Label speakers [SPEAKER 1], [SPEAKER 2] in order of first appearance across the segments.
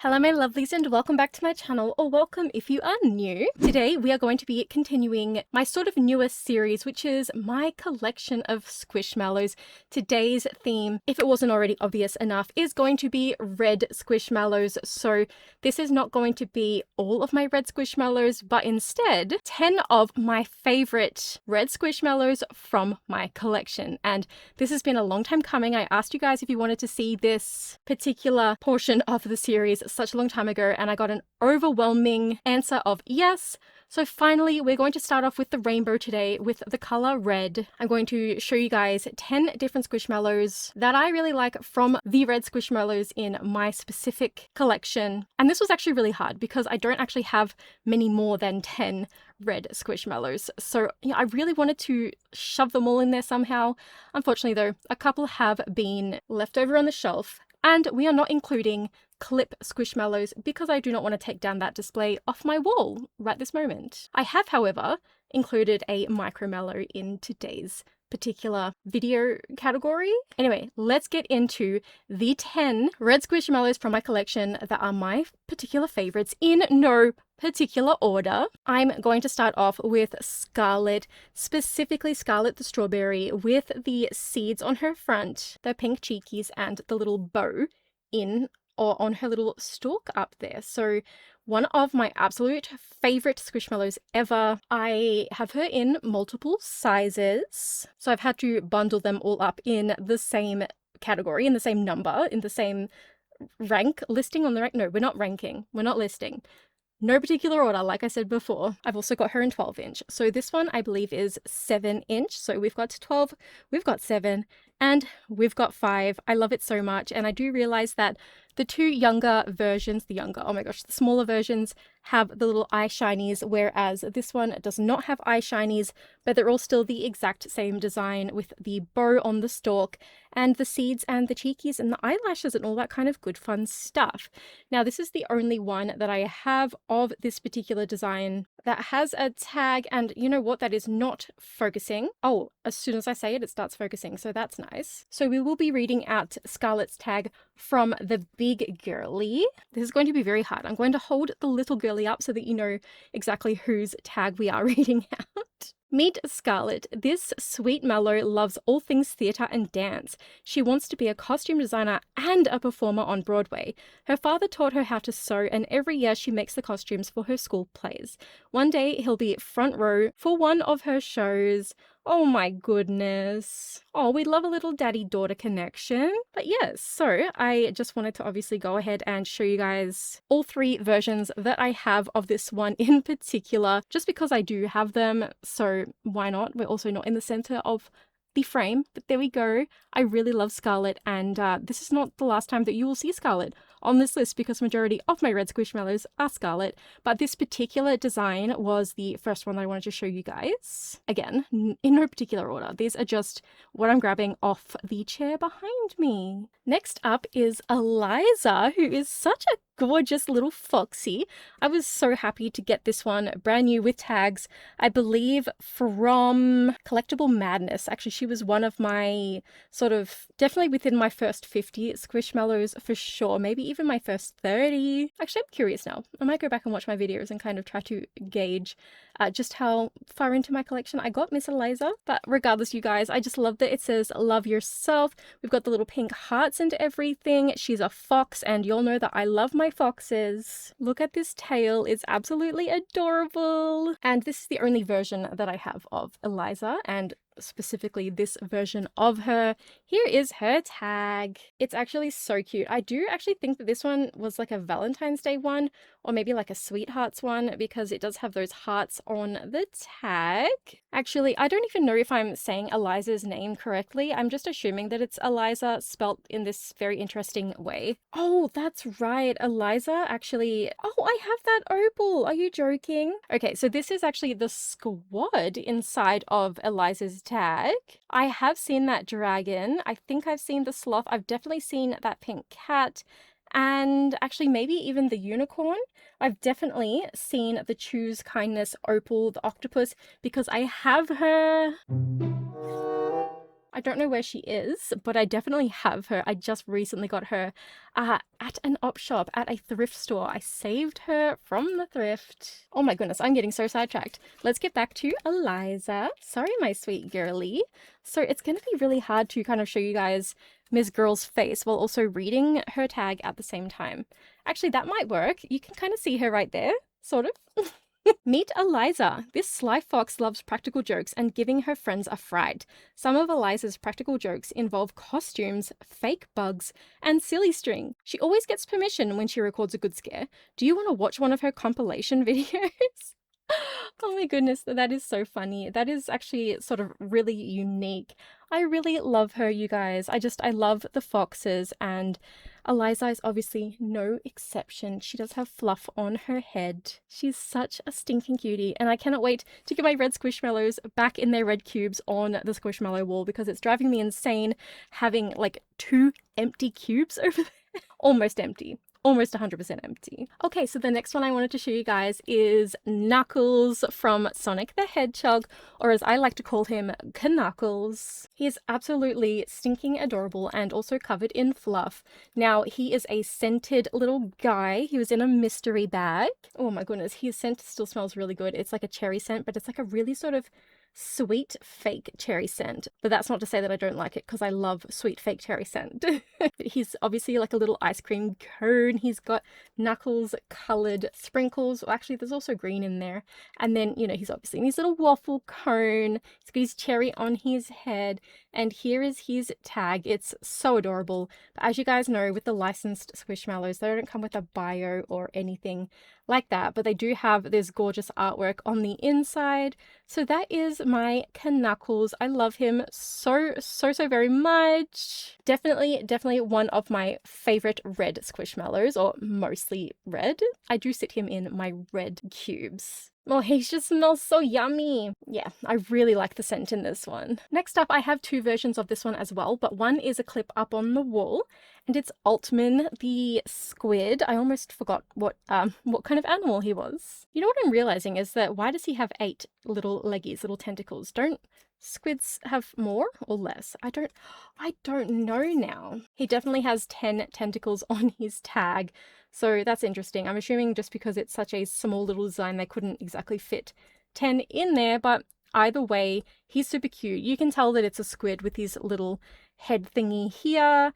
[SPEAKER 1] Hello my lovelies and welcome back to my channel, or welcome if you are new. Today we are going to be continuing my sort of newest series, which is my collection of Squishmallows. Today's theme, if it wasn't already obvious enough, is going to be red Squishmallows. So this is not going to be all of my red Squishmallows, but instead 10 of my favorite red Squishmallows from my collection. And this has been a long time coming. I asked you guys if you wanted to see this particular portion of the series such a long time ago, and I got an overwhelming answer of yes. So finally we're going to start off with the rainbow today with the color red. I'm going to show you guys 10 different Squishmallows that I really like from the red Squishmallows in my specific collection. And this was actually really hard because I don't actually have many more than 10 red Squishmallows. So yeah, I really wanted to shove them all in there somehow. Unfortunately though, a couple have been left over on the shelf, and we are not including clip Squishmallows because I do not want to take down that display off my wall right this moment. I have, however, included a micromallow in today's particular video category. Anyway, let's get into the 10 red Squishmallows from my collection that are my particular favorites in no particular order. I'm going to start off with Scarlet, specifically Scarlet the strawberry, with the seeds on her front, the pink cheekies, and the little bow in or on her little stalk up there. So one of my absolute favorite Squishmallows ever. I have her in multiple sizes, so I've had to bundle them all up in the same category, in the same number, in the same rank listing on the rank. No, we're not ranking, we're not listing. No particular order, like I said before. I've also got her in 12-inch. So this one I believe is 7-inch. So we've got 12, we've got 7, and we've got 5. I love it so much. And I do realize that the two younger versions, oh my gosh, the smaller versions have the little eye shinies, whereas this one does not have eye shinies, but they're all still the exact same design with the bow on the stalk and the seeds and the cheekies and the eyelashes and all that kind of good fun stuff. Now this is the only one that I have of this particular design that has a tag, and you know what, that is not focusing. Oh, as soon as I say it, it starts focusing, so that's nice. So we will be reading out Scarlet's tag from the big girly. This is going to be very hard. I'm going to hold the little girly up so that you know exactly whose tag we are reading out. Meet Scarlet. This sweet mallow loves all things theatre and dance. She wants to be a costume designer and a performer on Broadway. Her father taught her how to sew, and every year she makes the costumes for her school plays. One day he'll be front row for one of her shows. Oh my goodness. Oh, we love a little daddy-daughter connection. But yes, so I just wanted to obviously go ahead and show you guys all 3 versions that I have of this one in particular, just because I do have them, so why not? We're also not in the center of the frame, but there we go. I really love Scarlet, and this is not the last time that you will see Scarlet on this list because majority of my red Squishmallows are Scarlet, but this particular design was the first one that I wanted to show you guys. Again, in no particular order. These are just what I'm grabbing off the chair behind me. Next up is Eliza, who is such a gorgeous little foxy. I was so happy to get this one brand new with tags, I believe from Collectible Madness. Actually, she was one of my sort of, definitely within my first 50 Squishmallows for sure, maybe even my first 30. Actually, I'm curious now. I might go back and watch my videos and kind of try to gauge just how far into my collection I got Miss Eliza. But regardless, you guys, I just love that it says love yourself. We've got the little pink hearts and everything. She's a fox, and you'll know that I love my foxes. Look at this tail, it's absolutely adorable. And this is the only version that I have of Eliza, and specifically this version of her. Here is her tag. It's actually so cute. I do actually think that this one was like a Valentine's Day one, or maybe like a Sweethearts one, because it does have those hearts on the tag. Actually, I don't even know if I'm saying Eliza's name correctly. I'm just assuming that it's Eliza spelt in this very interesting way. Oh, that's right. Eliza actually... Oh, I have that opal. Are you joking? Okay, so this is actually the squad inside of Eliza's tag. I have seen that dragon. I think I've seen the sloth. I've definitely seen that pink cat. And actually maybe even the unicorn. I've definitely seen the Choose Kindness opal, the octopus, because I have her I don't know where she is, but I definitely have her. I just recently got her at an op shop, at a thrift store. I saved her from the thrift. Oh my goodness, I'm getting so sidetracked. Let's get back to Eliza. Sorry, my sweet girly. So it's going to be really hard to kind of show you guys Ms. Girl's face while also reading her tag at the same time. Actually, that might work. You can kind of see her right there, sort of. Meet Eliza. This sly fox loves practical jokes and giving her friends a fright. Some of Eliza's practical jokes involve costumes, fake bugs, and silly string. She always gets permission when she records a good scare. Do you want to watch one of her compilation videos? Oh my goodness, that is so funny. That is actually sort of really unique. I really love her, you guys. I love the foxes, and Eliza is obviously no exception. She does have fluff on her head. She's such a stinking cutie, and I cannot wait to get my red squishmallows back in their red cubes on the squishmallow wall because it's driving me insane having like 2 empty cubes over there. Almost empty. Almost 100% empty. Okay, so the next one I wanted to show you guys is Knuckles from Sonic the Hedgehog, or as I like to call him, Knuckles. He is absolutely stinking adorable and also covered in fluff. Now, he is a scented little guy. He was in a mystery bag. Oh my goodness, his scent still smells really good. It's like a cherry scent, but it's like a really sort of sweet fake cherry scent. But that's not to say that I don't like it, because I love sweet fake cherry scent. He's obviously like a little ice cream cone. He's got Knuckles colored sprinkles. Well, actually, there's also green in there. And then, you know, he's obviously in his little waffle cone. He's got his cherry on his head. And here is his tag. It's so adorable. But as you guys know, with the licensed Squishmallows, they don't come with a bio or anything like that, but they do have this gorgeous artwork on the inside. So that is my Knuckles. I love him so very much. Definitely one of my favorite red Squishmallows, or mostly red. I do sit him in my red cubes. Oh, he just smells so yummy. Yeah, I really like the scent in this one. Next up, I have 2 versions of this one as well, but one is a clip up on the wall, and it's Altman the squid. I almost forgot what kind of animal he was. You know what I'm realizing is that why does he have 8 little leggies, little tentacles? Don't squids have more or less? I don't know now. He definitely has 10 tentacles on his tag. So that's interesting. I'm assuming just because it's such a small little design, they couldn't exactly fit 10 in there, but either way, he's super cute. You can tell that it's a squid with his little head thingy here.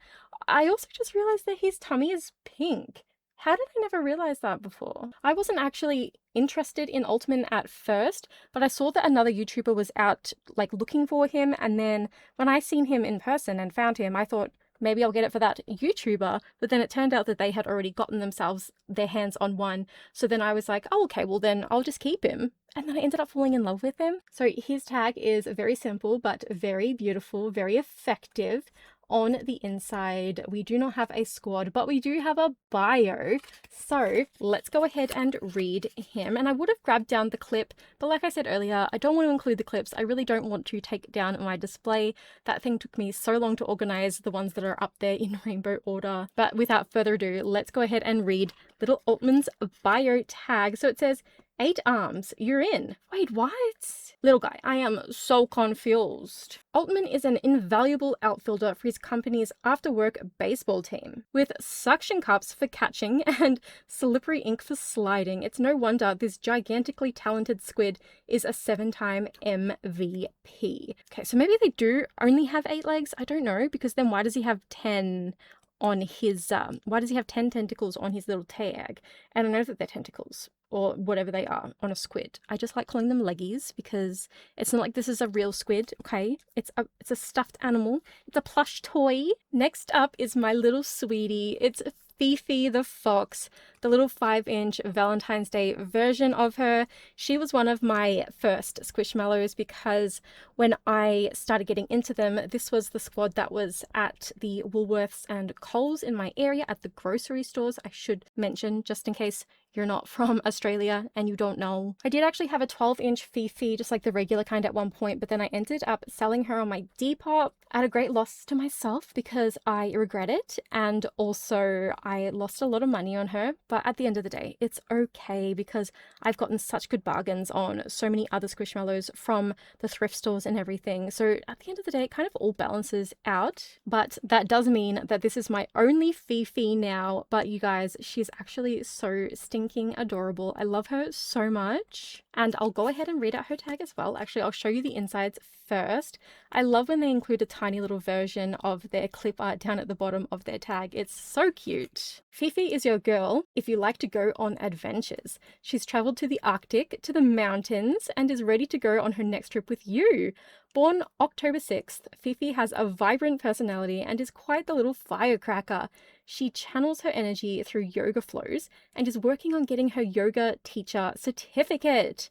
[SPEAKER 1] I also just realized that his tummy is pink. How did I never realize that before? I wasn't actually interested in Altman at first, but I saw that another YouTuber was out like looking for him, and then when I seen him in person and found him, I thought, maybe I'll get it for that YouTuber, but then it turned out that they had already gotten themselves their hands on one. So then I was like, oh, okay, well then I'll just keep him. And then I ended up falling in love with him. So his tag is very simple, but very beautiful, very effective. On the inside, we do not have a squad, but we do have a bio. So let's go ahead and read him. And I would have grabbed down the clip, but like I said earlier, I don't want to include the clips. I really don't want to take down my display. That thing took me so long to organize, the ones that are up there in rainbow order. But without further ado, let's go ahead and read little Altman's bio tag. So it says, 8 arms, you're in. Wait, what? Little guy, I am so confused. Altman is an invaluable outfielder for his company's after-work baseball team. With suction cups for catching and slippery ink for sliding, it's no wonder this gigantically talented squid is a 7-time MVP. Okay, so maybe they do only have 8 legs? I don't know, because then why does he have 10 on his, why does he have 10 tentacles on his little tag? And I know that they're tentacles, or whatever they are, on a squid. I just like calling them leggies because it's not like this is a real squid, okay? It's a stuffed animal. It's a plush toy. Next up is my little sweetie. It's Fifi the fox, the little 5-inch Valentine's Day version of her. She was one of my first Squishmallows because when I started getting into them, this was the squad that was at the Woolworths and Coles in my area, at the grocery stores, I should mention, just in case you're not from Australia and you don't know. I did actually have a 12-inch Fifi, just like the regular kind at one point, but then I ended up selling her on my Depop at a great loss to myself because I regret it, and also I lost a lot of money on her But at the end of the day, it's okay because I've gotten such good bargains on so many other Squishmallows from the thrift stores and everything. So at the end of the day, it kind of all balances out. But that does mean that this is my only Fifi now. But you guys, she's actually so stinking adorable. I love her so much. And I'll go ahead and read out her tag as well. Actually, I'll show you the insides first. I love when they include a tiny little version of their clip art down at the bottom of their tag. It's so cute. Fifi is your girl if you like to go on adventures. She's traveled to the Arctic, to the mountains, and is ready to go on her next trip with you. Born October 6th, Fifi has a vibrant personality and is quite the little firecracker. She channels her energy through yoga flows and is working on getting her yoga teacher certificate.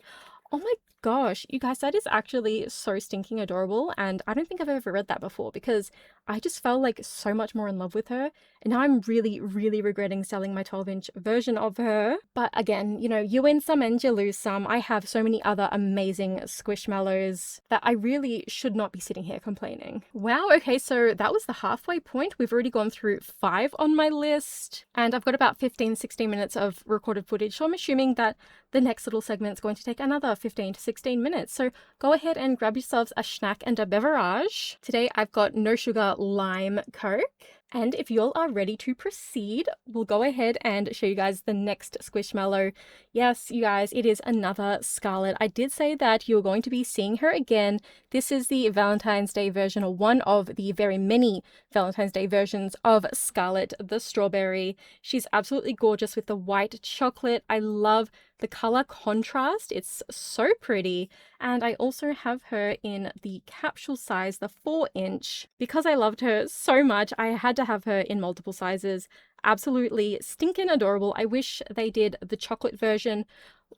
[SPEAKER 1] Oh my gosh, you guys, that is actually so stinking adorable, and I don't think I've ever read that before because I just fell like so much more in love with her, and now I'm really regretting selling my 12-inch version of her. But again, you know, you win some and you lose some. I have so many other amazing Squishmallows that I really should not be sitting here complaining. Wow, okay, so that was the halfway point. We've already gone through 5 on my list, and I've got about 15-16 minutes of recorded footage, so I'm assuming that the next little segment is going to take another 15 to 16 minutes. So go ahead and grab yourselves a snack and a beverage. Today I've got no sugar lime Coke. And if you all are ready to proceed, we'll go ahead and show you guys the next Squishmallow. Yes, you guys, it is another Scarlet. I did say that you're going to be seeing her again. This is the Valentine's Day version, or one of the very many Valentine's Day versions of Scarlet the Strawberry. She's absolutely gorgeous with the white chocolate. I love the color contrast. It's so pretty. And I also have her in the capsule size, the 4-inch. Because I loved her so much, I had to have her in multiple sizes. Absolutely stinking adorable. I wish they did the chocolate version,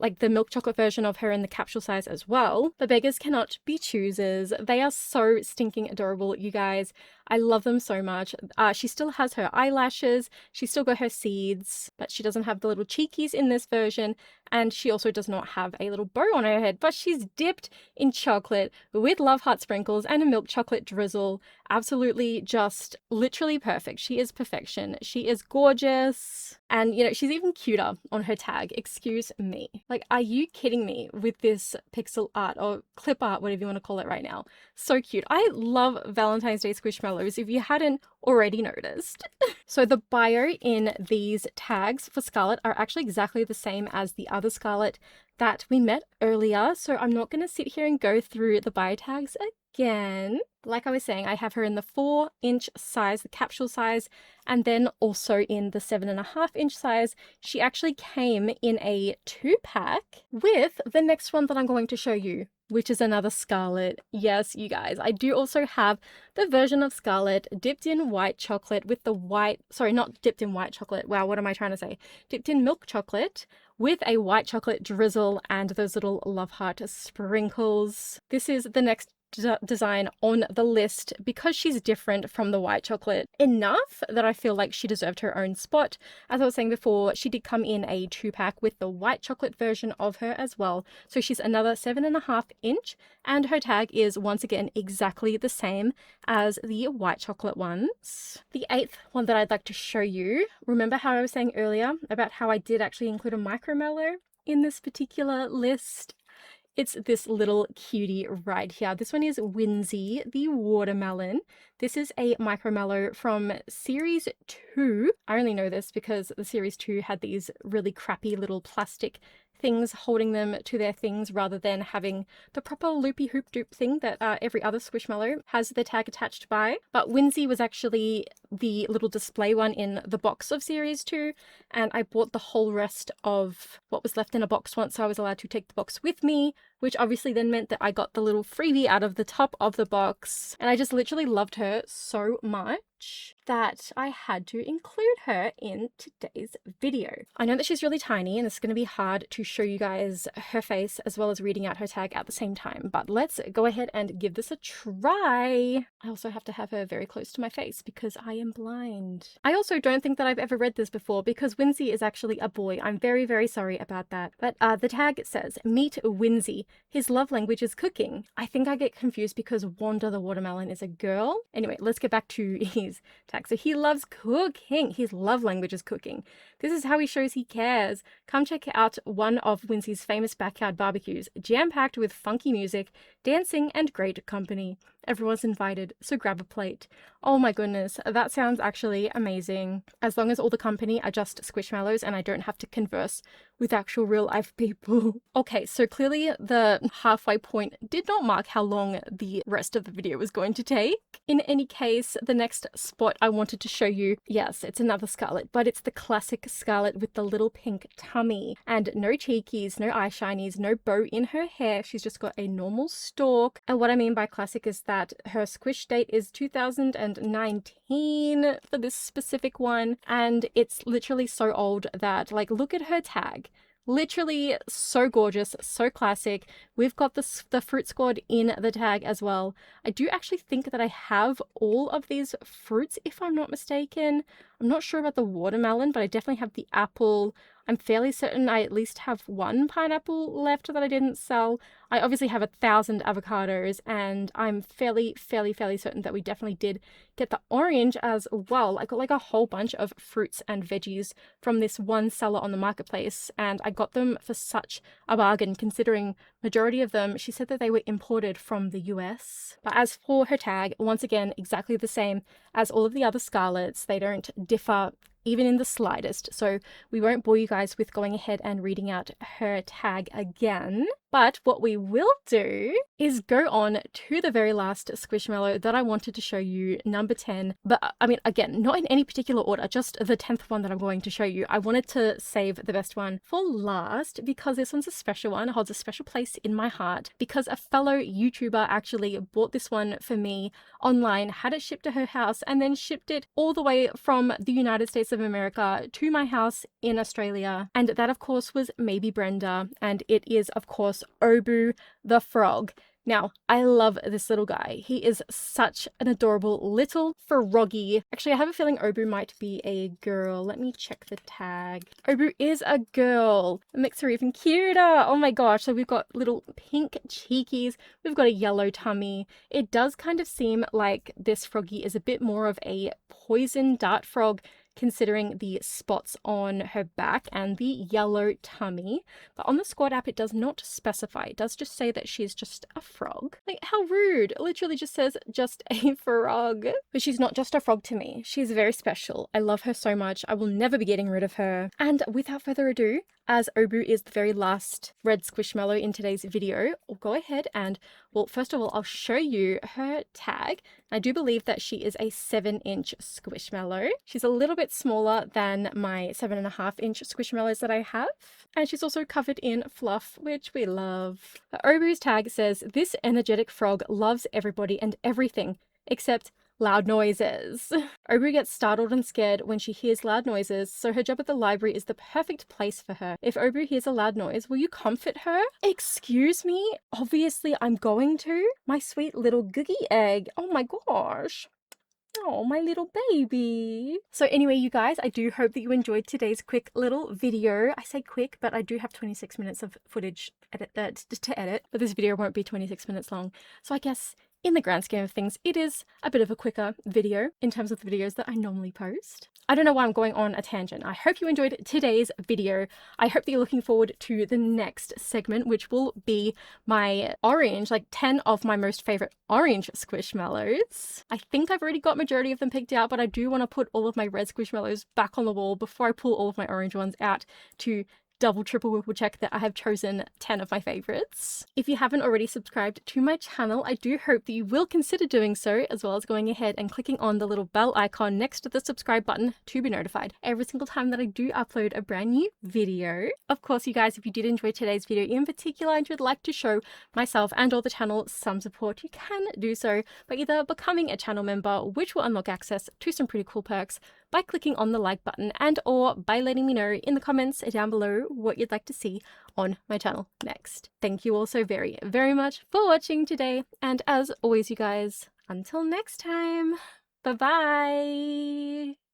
[SPEAKER 1] like the milk chocolate version of her in the capsule size as well. But beggars cannot be choosers. They are so stinking adorable, you guys. I love them so much. She still has her eyelashes, she's still got her seeds, but she doesn't have the little cheekies in this version, and she also does not have a little bow on her head, but she's dipped in chocolate with love heart sprinkles and a milk chocolate drizzle. Absolutely just literally perfect. She is perfection. She is gorgeous. And, you know, she's even cuter on her tag. Excuse me. Like, are you kidding me with this pixel art or clip art, whatever you want to call it right now? So cute. I love Valentine's Day Squishmallows, if you hadn't already noticed. So the bio in these tags for Scarlet are actually exactly the same as the other Scarlet that we met earlier. So I'm not going to sit here and go through the bio tags again. Like I was saying, I have her in the 4-inch size, the capsule size, and then also in the 7.5-inch size. She actually came in a 2-pack with the next one that I'm going to show you, which is another Scarlet. Yes, you guys, I do also have the version of Scarlet dipped in white chocolate with the white, sorry, not dipped in white chocolate. Wow, what am I trying to say? Dipped in milk chocolate with a white chocolate drizzle and those little love heart sprinkles. This is the next design on the list because she's different from the white chocolate enough that I feel like she deserved her own spot. As I was saying before, she did come in a 2-pack with the white chocolate version of her as well. So she's another 7.5-inch, and her tag is once again exactly the same as the white chocolate ones. The 8th one that I'd like to show you, remember how I was saying earlier about how I did actually include a micromellow in this particular list? It's this little cutie right here. This one is Whimsy, the watermelon. This is a micromellow from series 2. I only know this because the series 2 had these really crappy little plastic things holding them to their things rather than having the proper loopy hoop doop thing that every other Squishmallow has the tag attached by. But Whimsy was actually the little display one in the box of series 2, and I bought the whole rest of what was left in a box once, so I was allowed to take the box with me, which obviously then meant that I got the little freebie out of the top of the box, and I just literally loved her so much that I had to include her in today's video. I know that she's really tiny and it's going to be hard to show you guys her face as well as reading out her tag at the same time, but let's go ahead and give this a try. I also have to have her very close to my face because I am blind. I also don't think that I've ever read this before because Whimsy is actually a boy. I'm very sorry about that. But the tag says, meet Whimsy. His love language is cooking. I think I get confused because Wanda the watermelon is a girl. Anyway, let's get back to his tag. So he loves cooking. His love language is cooking. This is how he shows he cares. Come check out one of Wincy's famous backyard barbecues, jam-packed with funky music, dancing, and great company. Everyone's invited, so grab a plate. Oh my goodness, that sounds actually amazing. As long as all the company are just Squishmallows and I don't have to converse with actual real life people. Okay, so clearly the halfway point did not mark how long the rest of the video was going to take. In any case, the next spot I wanted to show you, yes, it's another Scarlet, but it's the classic Scarlet with the little pink tummy and no cheekies, no eye shinies, no bow in her hair. She's just got a normal stalk. And what I mean by classic is that her squish date is 2019 for this specific one, and it's literally so old that, like, look at her tag. Literally so gorgeous, so classic. We've got the fruit squad in the tag as well. I do actually think that I have all of these fruits, if I'm not mistaken. I'm not sure about the watermelon, but I definitely have the apple. I'm fairly certain I at least have one pineapple left that I didn't sell. I obviously have 1,000 avocados, and I'm fairly certain that we definitely did get the orange as well. I got like a whole bunch of fruits and veggies from this one seller on the marketplace, and I got them for such a bargain considering majority of them, she said that they were imported from the US. But as for her tag, once again, exactly the same as all of the other Scarlets. They don't differ even in the slightest, so we won't bore you guys with going ahead and reading out her tag again. But what we will do is go on to the very last Squishmallow that I wanted to show you, number 10. But I mean, again, not in any particular order, just the 10th one that I'm going to show you. I wanted to save the best one for last because this one's a special one. It holds a special place in my heart because a fellow YouTuber actually bought this one for me online, had it shipped to her house, and then shipped it all the way from the United States of America to my house in Australia. And that, of course, was maybe Brenda, and it is, of course, Obu the frog. Now, I love this little guy. He is such an adorable little froggy. Actually, I have a feeling Obu might be a girl. Let me check the tag. Obu is a girl. It makes her even cuter. Oh my gosh. So we've got little pink cheekies. We've got a yellow tummy. It does kind of seem like this froggy is a bit more of a poison dart frog, considering the spots on her back and the yellow tummy. But on the squad app, it does not specify. It does just say that she's just a frog. Like, how rude. It literally just says just a frog. But she's not just a frog to me. She's very special. I love her so much. I will never be getting rid of her. And without further ado, as Obu is the very last red Squishmallow in today's video, I'll go ahead and, well, first of all, I'll show you her tag. I do believe that she is a 7-inch Squishmallow. She's a little bit smaller than my 7.5-inch Squishmallows that I have. And she's also covered in fluff, which we love. Obu's tag says, "This energetic frog loves everybody and everything, except loud noises." Obu gets startled and scared when she hears loud noises, so her job at the library is the perfect place for her. If Obu hears a loud noise, will you comfort her? Excuse me? Obviously I'm going to. My sweet little googie egg. Oh my gosh. Oh, my little baby. So anyway, you guys, I do hope that you enjoyed today's quick little video. I say quick, but I do have 26 minutes of footage to edit, but this video won't be 26 minutes long. So I guess in the grand scheme of things, it is a bit of a quicker video in terms of the videos that I normally post. I don't know why I'm going on a tangent. I hope you enjoyed today's video. I hope that you're looking forward to the next segment, which will be my orange, like 10 of my most favorite orange Squishmallows. I think I've already got majority of them picked out, but I do want to put all of my red Squishmallows back on the wall before I pull all of my orange ones out to double triple check that I have chosen 10 of my favorites. If you haven't already subscribed to my channel, I do hope that you will consider doing so, as well as going ahead and clicking on the little bell icon next to the subscribe button to be notified every single time that I do upload a brand new video. Of course, you guys, if you did enjoy today's video in particular and you'd like to show myself and or the channel some support, you can do so by either becoming a channel member, which will unlock access to some pretty cool perks, by clicking on the like button, and or by letting me know in the comments down below what you'd like to see on my channel next. Thank you all so very much for watching today, and as always, you guys, until next time, bye bye.